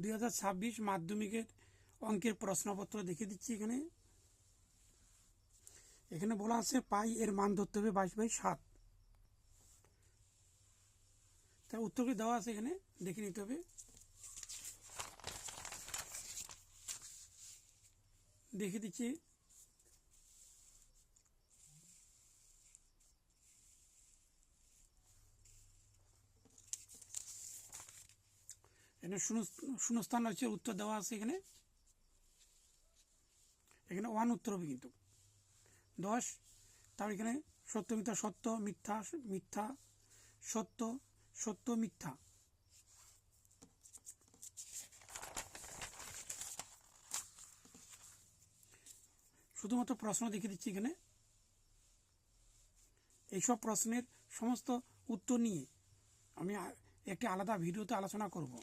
2026 মাধ্যমিকের অঙ্কের প্রশ্নপত্র দেখিয়ে দিচ্ছি। এখানে বলা আছে পাই এর মান ধরতে হবে 22/7। তার উত্তরটি দেওয়া আছে, এখানে দেখে নিতে হবে। দেখিয়ে দিচ্ছি। এখানে শূন্যস্থান রয়েছে, উত্তর দেওয়া আছে। এখানে 1 উত্তর হবে কিন্তু 10। তার এখানে সত্য মিথ্যা, সত্য মিথ্যা, মিথ্যা সত্য, সত্য মিথ্যা। শুধুমাত্র প্রশ্ন দেখিয়ে দিচ্ছি। এখানে এইসব প্রশ্নের সমস্ত উত্তর নিয়ে আমি একটি আলাদা ভিডিওতে আলোচনা করব।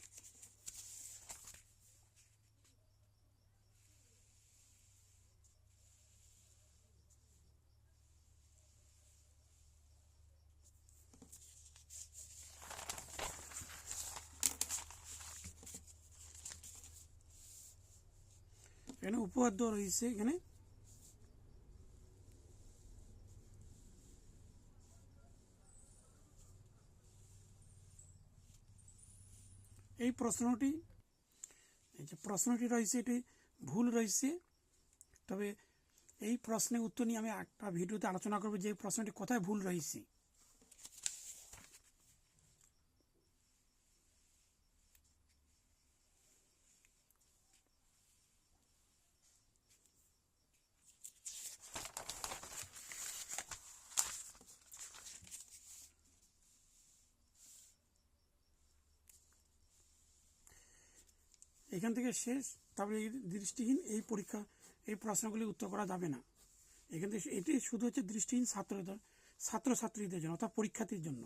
এখানে উপপাদ্য রয়েছে। এখানে এই যে প্রশ্নটি রয়েছে এটি ভুল রয়েছে। তবে এই প্রশ্নের উত্তর নিয়ে আমি একটা ভিডিওতে আলোচনা করব যে প্রশ্নটি কোথায় ভুল রয়েছে। এখান থেকে শেষ। তারপরে দৃষ্টিহীন এই প্রশ্নগুলি উত্তর করা যাবে না। এখান থেকে এটি শুধু হচ্ছে দৃষ্টিহীন ছাত্রছাত্রীদের জন্য, অর্থাৎ পরীক্ষার্থীর জন্য।